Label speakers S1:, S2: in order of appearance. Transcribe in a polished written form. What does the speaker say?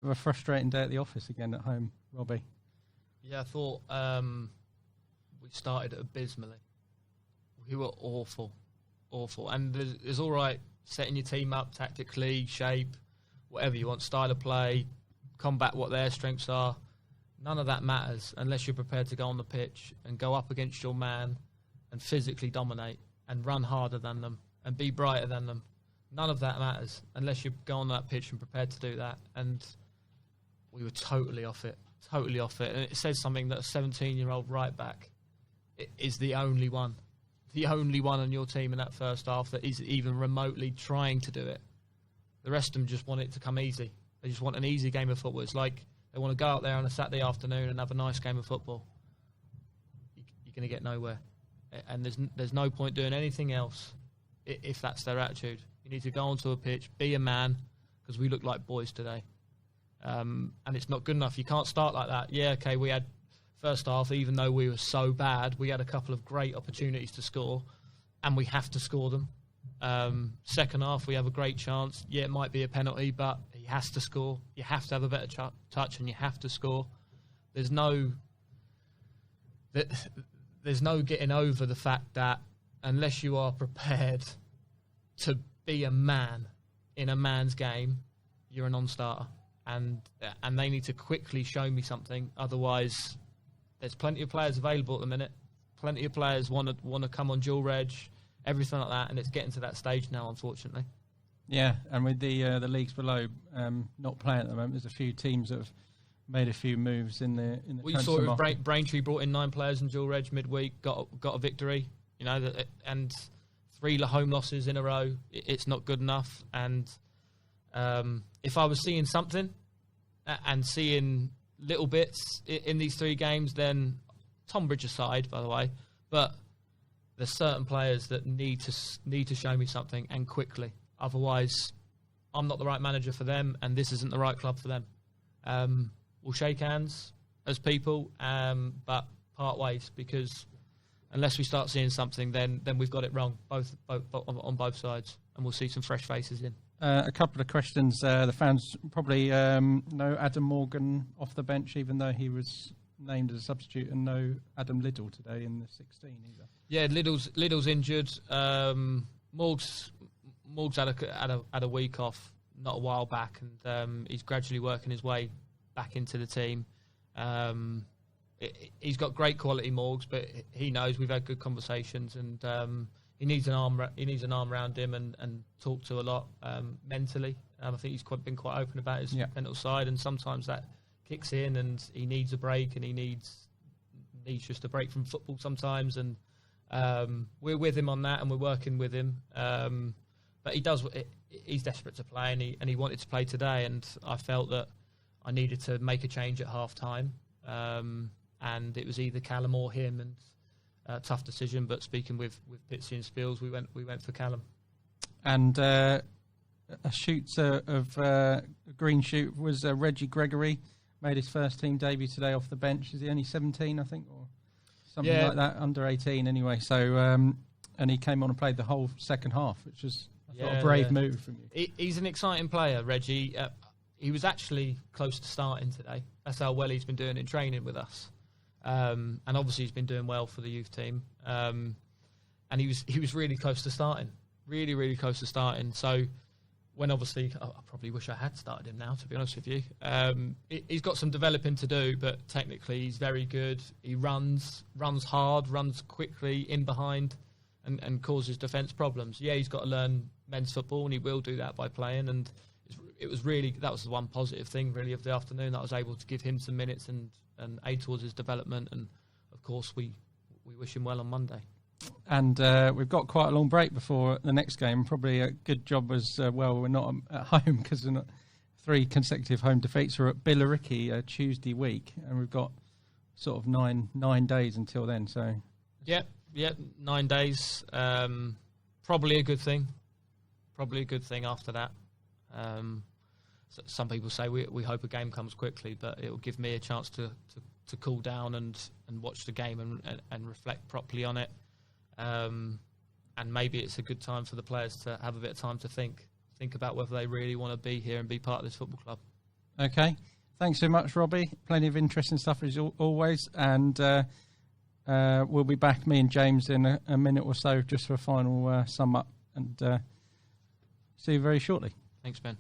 S1: of a frustrating day at the office again at home, Robbie.
S2: Yeah, I thought we started abysmally. We were awful. And it's all right setting your team up tactically, shape, whatever you want, style of play, combat what their strengths are. None of that matters unless you're prepared to go on the pitch and go up against your man and physically dominate and run harder than them and be brighter than them. None of that matters unless you go on that pitch and prepared to do that. And we were totally off it. And it says something that a 17-year-old right back is the only one on your team in that first half that is even remotely trying to do it. The rest of them just want it to come easy. They just want an easy game of football. It's like they want to go out there on a Saturday afternoon and have a nice game of football. You're going to get nowhere. And there's no point doing anything else if that's their attitude. You need to go onto a pitch, be a man, because we look like boys today. And it's not good enough. You can't start like that. Yeah, okay, we had first half, even though we were so bad, we had a couple of great opportunities to score, and we have to score them. Second half, we have a great chance. Yeah, it might be a penalty, but he has to score. You have to have a better touch, and you have to score. There's no getting over the fact that unless you are prepared to be a man in a man's game, you're a non-starter. And they need to quickly show me something. Otherwise, there's plenty of players available at the minute. Plenty of players want to come on dual reg, everything like that, and it's getting to that stage now, unfortunately.
S1: Yeah, and with the leagues below not playing at the moment, there's a few teams that have made a few moves in the.
S2: Well, you saw it with Braintree brought in 9 players in dual reg midweek, got a victory, and 3 home losses in a row. It's not good enough, and if I was seeing something and seeing little bits in these 3 games, then Tom Bridge aside, by the way, but there's certain players that need to show me something and quickly. Otherwise, I'm not the right manager for them, and this isn't the right club for them. We'll shake hands as people, but part ways, because unless we start seeing something, then we've got it wrong, both on both sides, and we'll see some fresh faces in.
S1: A couple of questions. The fans probably know Adam Morgan off the bench, even though he was named as a substitute, and no Adam Liddell today in the 16 either. Yeah,
S2: Liddell's injured. Morg's had a week off not a while back, and he's gradually working his way back into the team. He's got great quality, Morgs, but he knows we've had good conversations, and he needs an arm around him and talk to a lot mentally. I think he's been quite open about his mental side, and sometimes that kicks in, and he needs a break, and he needs just a break from football sometimes. And we're with him on that, and we're working with him. But he's desperate to play, and he wanted to play today, and I felt that I needed to make a change at half time, and it was either Callum or him, and tough decision, but speaking with Pitsy and Spills, we went for Callum.
S1: And a green shoot was Reggie Gregory, made his first team debut today off the bench. Is he only 17, I think, or something like that, under 18 anyway. So and he came on and played the whole second half, which was a brave move from you.
S2: He's an exciting player, Reggie. He was actually close to starting today. That's how well he's been doing in training with us. And obviously he's been doing well for the youth team. And he was really close to starting. Really, really close to starting. So when obviously, I probably wish I had started him now, to be honest with you. He's got some developing to do, but technically he's very good. He runs hard, runs quickly in behind, and causes defence problems. Yeah, he's got to learn men's football, and he will do that by playing. And that was the one positive thing really of the afternoon, that I was able to give him some minutes and aid towards his development. And of course we wish him well on Monday.
S1: And we've got quite a long break before the next game. Probably a good job as well we're not at home, because we're not 3 consecutive home defeats. We're at Billericay Tuesday week, and we've got sort of nine days until then. So
S2: yeah, 9 days. Probably a good thing. Probably a good thing after that. Some people say we hope a game comes quickly, but it will give me a chance to cool down and watch the game and reflect properly on it. And maybe it's a good time for the players to have a bit of time to think about whether they really want to be here and be part of this football club.
S1: Okay. Thanks so much, Robbie. Plenty of interesting stuff as always. And we'll be back, me and James, in a minute or so just for a final sum up. And see you very shortly.
S2: Thanks, Ben.